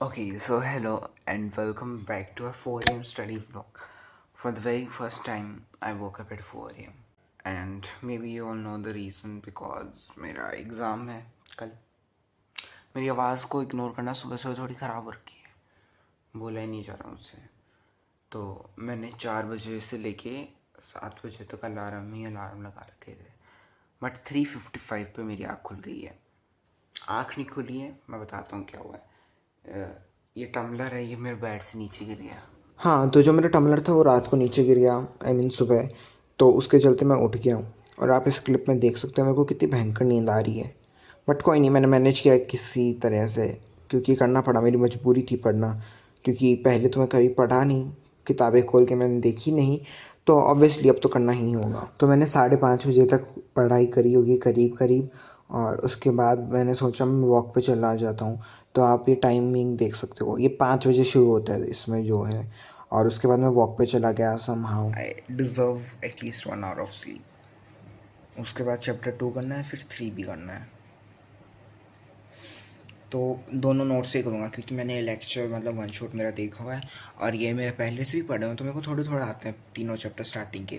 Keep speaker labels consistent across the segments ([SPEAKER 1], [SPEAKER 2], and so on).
[SPEAKER 1] Okay, so hello and welcome back to a 4 a.m. study vlog. For the very first time, I woke up at 4 a.m. And maybe you all know the reason because मेरा exam है कल. मेरी आवाज़ को ignore करना सुबह सुबह थोड़ी ख़राब हो रखी है, बोला ही नहीं जा रहा मुझसे. तो मैंने 4 बजे से लेके 7 बजे तक अलार्म लगा रखे थे. बट 3:55 पे मेरी आँख खुल गई है. आँख नहीं खुली है, मैं बताता हूँ क्या हुआ है. ये टम्बलर है, ये मेरे बेड से नीचे गिर गया.
[SPEAKER 2] हाँ, तो जो मेरा टम्बलर था वो रात को नीचे गिर गया, सुबह। तो उसके चलते मैं उठ गया हूँ और आप इस क्लिप में देख सकते हो मेरे को कितनी भयंकर नींद आ रही है। बट कोई नहीं, मैंने मैनेज किया किसी तरह से, क्योंकि करना पड़ा, मेरी मजबूरी थी पढ़ना। क्योंकि पहले तो मैं कभी पढ़ा नहीं, किताबें खोल के मैंने देखी नहीं, तो ऑब्वियसली अब तो करना ही होगा। तो मैंने 5:30 बजे तक पढ़ाई करी होगी करीब करीब, और उसके बाद मैंने सोचा मैं वॉक पे चला जाता हूँ। तो आप ये टाइमिंग देख सकते हो, ये 5 बजे शुरू होता है इसमें जो है, और उसके बाद मैं वॉक पे चला गया somehow.
[SPEAKER 1] I deserve at least 1 hour of sleep. उसके बाद चैप्टर 2 करना है, फिर 3 भी करना है. तो दोनों नोट से करूँगा क्योंकि मैंने लेक्चर मतलब वन शॉट मेरा देखा हुआ है और ये मेरे पहले से भी पढ़े हुए, तो मेरे को थोड़े थोड़ा आता है. तीनों चैप्टर स्टार्टिंग के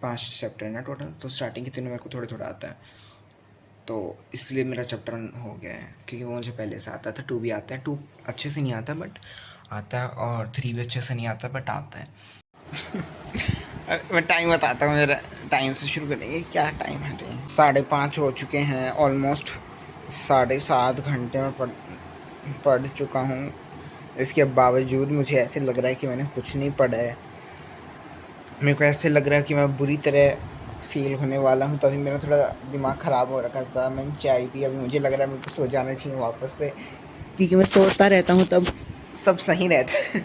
[SPEAKER 1] 5 चैप्टर है ना टोटल, तो स्टार्टिंग के तीनों मेरे को थोड़ा थोड़ा आता है. तो इसलिए मेरा चैप्टर हो गया है क्योंकि वो मुझे पहले से आता था. 2 भी आता है. 2 अच्छे से नहीं आता बट आता है, और 3 भी अच्छे से नहीं आता बट आता है. मैं टाइम बताता हूँ. मेरा टाइम से शुरू करेंगे. क्या टाइम है? 5:30 हो चुके हैं. ऑलमोस्ट 7.5 घंटे में पढ़ चुका हूँ. इसके बावजूद मुझे ऐसे लग रहा है कि मैंने कुछ नहीं पढ़ा है. मेरे को ऐसे लग रहा है कि मैं बुरी तरह फील होने वाला हूँ. तभी मेरा थोड़ा दिमाग ख़राब हो रखा था. मैंने चाय पी, अभी मुझे लग रहा है मेरे को सो जाना चाहिए वापस से, क्योंकि मैं सोता रहता हूँ तब सब सही रहता है.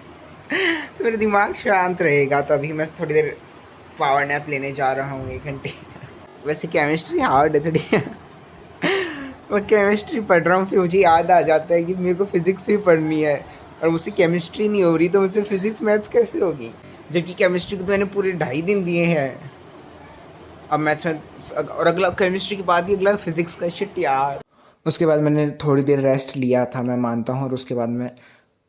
[SPEAKER 1] तो मेरा दिमाग शांत रहेगा. तो अभी मैं थोड़ी देर पावर नैप लेने जा रहा हूँ 1 घंटे. वैसे केमिस्ट्री हार्ड है थोड़ी. मैं केमिस्ट्री पढ़ रहा हूँ, फिर मुझे याद आ जाता है कि मेरे को फिज़िक्स भी पढ़नी है और मुझसे केमिस्ट्री नहीं हो रही, तो मुझसे फिज़िक्स मैथ्स कैसे होगी, जबकि केमिस्ट्री को तो मैंने पूरे 2.5 दिन दिए हैं. अब मैथ्स में और अगला केमिस्ट्री के बाद ही अगला फिज़िक्स का. शिट यार.
[SPEAKER 2] उसके बाद मैंने थोड़ी देर रेस्ट लिया था, मैं मानता हूँ, और उसके बाद मैं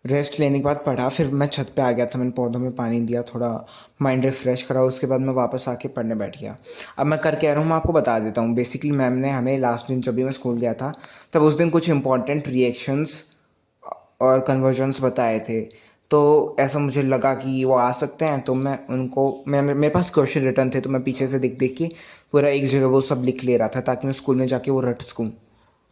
[SPEAKER 2] रेस्ट लेने के बाद पढ़ा। फिर मैं छत पे आ गया था, मैंने पौधों में पानी दिया, थोड़ा माइंड रिफ़्रेश करा। उसके बाद मैं वापस आके पढ़ने बैठ गया. अब मैं कर क्या रहा हूँ मैं आपको बता देता हूँ. बेसिकली मैम ने हमें लास्ट दिन, जब भी मैं स्कूल गया था, तब उस दिन कुछ इंपॉर्टेंट रिएक्शंस और कन्वर्जन्स बताए थे. तो ऐसा मुझे लगा कि वो आ सकते हैं, तो मैं उनको, मैंने, मेरे पास क्वेश्चन रिटर्न थे, तो मैं पीछे से देख देख के पूरा एक जगह वो सब लिख ले रहा था, ताकि मैं स्कूल में जाके वो रट सकूँ.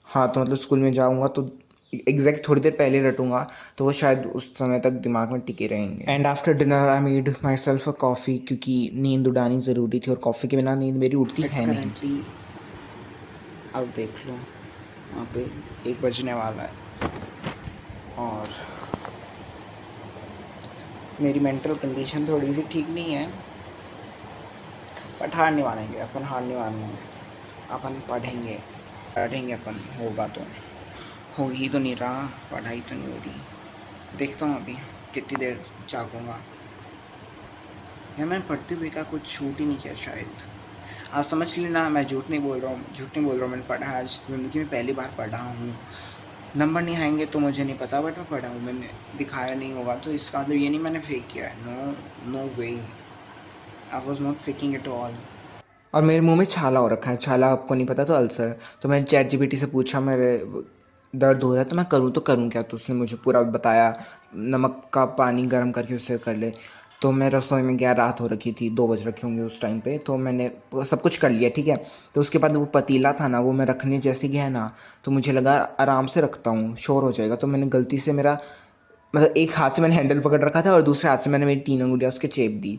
[SPEAKER 2] हाँ, तो मतलब स्कूल में जाऊँगा तो एग्जैक्ट थोड़ी देर पहले रटूँगा, तो वो शायद उस समय तक दिमाग में टिके रहेंगे. And after dinner I made my self a coffee, क्योंकि नींद उड़ानी ज़रूरी थी, और कॉफ़ी के बिना नींद मेरी उड़ती
[SPEAKER 1] इट्स
[SPEAKER 2] है नहीं.
[SPEAKER 1] करेंटली, अब देख लो, वहाँ पे 1 बजने वाला है और मेरी मेंटल कंडीशन थोड़ी सी ठीक नहीं है. बट हार नहीं मानेंगे अपन, हार नहीं मानेंगे अपन. पढ़ेंगे पढ़ेंगे अपन. होगा तो, हो ही तो नहीं रहा, पढ़ाई तो नहीं हो रही. देखता हूँ अभी कितनी देर जागूंगा. या मैं पढ़ते हुए का कुछ छूट ही नहीं किया शायद. आप समझ लेना, मैं झूठ नहीं बोल रहा हूँ, झूठ नहीं बोल रहा हूँ. मैंने पढ़ा है, आज ज़िंदगी में पहली बार पढ़ा हूँ. नंबर नहीं आएंगे तो मुझे नहीं पता, बट मैं पढ़ा हूँ. मैंने दिखाया नहीं होगा तो इसका मतलब ये नहीं मैंने फेक किया है. No no way, I was not faking it all.
[SPEAKER 2] और मेरे मुंह में छाला हो रखा है. छाला आपको नहीं पता तो अल्सर. तो मैंने चैट जीपीटी से पूछा, मेरे दर्द हो रहा है तो मैं करूँ क्या. तो उसने मुझे पूरा बताया, नमक का पानी गर्म करके उससे कर ले. तो मैं रसोई में गया, रात हो रखी थी, 2 बज रखे होंगे उस टाइम पे. तो मैंने सब कुछ कर लिया, ठीक है. तो उसके बाद वो पतीला था ना, वो मैं रखने जैसे गया ना, तो मुझे लगा आराम से रखता हूँ, शोर हो जाएगा. तो मैंने गलती से, मेरा मतलब एक हाथ से मैंने हैंडल पकड़ रखा था और दूसरे हाथ से मैंने मेरी 3 उंगलियाँ उसके चेप दी,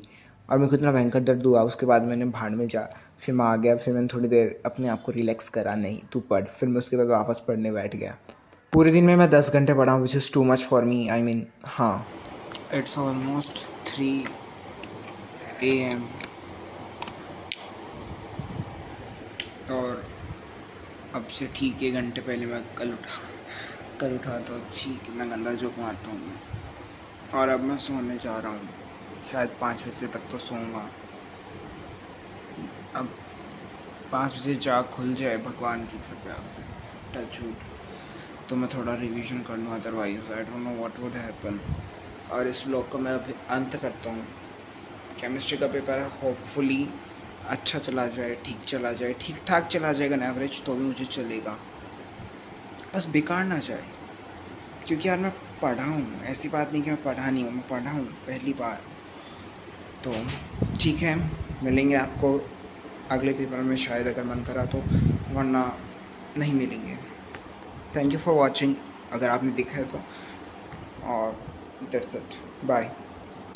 [SPEAKER 2] और मेरे को इतना भयंकर दर्द हुआ. उसके बाद मैंने भाड़ में जा, फिर मैं आ गया. फिर मैंने थोड़ी देर अपने आप को रिलैक्स करा, नहीं तू पढ़. फिर मैं उसके बाद वापस पढ़ने बैठ गया. पूरे दिन में मैं 10 घंटे पढ़ा हूँ, which is too much for me. हाँ.
[SPEAKER 1] इट्स ऑलमोस्ट 3 AM और अब से ठीक 1 घंटे पहले मैं कल उठा तो अच्छी कितना गंदा जोक मारता हूँ मैं. और अब मैं सोने जा रहा हूँ. शायद 5 बजे तक तो सोऊंगा. अब 5 बजे जाग खुल जाए भगवान की कृपा से, टच वुड. तो मैं थोड़ा रिवीजन कर लूँ, otherwise I don't know what would happen. और इस व्लॉग को मैं अभी अंत करता हूँ। केमिस्ट्री का पेपर है, होपफुली अच्छा चला जाए, ठीक चला जाए, ठीक ठाक चला जाएगा ना एवरेज तो भी मुझे चलेगा, बस बेकार ना जाए। क्योंकि यार मैं पढ़ा हूँ, ऐसी बात नहीं कि मैं पढ़ा नहीं हूँ, मैं पढ़ा हूँ पहली बार। तो ठीक है, मिलेंगे आपको अगले पेपर में शायद, अगर मन करा तो, वरना नहीं मिलेंगे। थैंक यू फॉर वॉचिंग, अगर आपने देखा है तो। और दैट्स इट, बाय।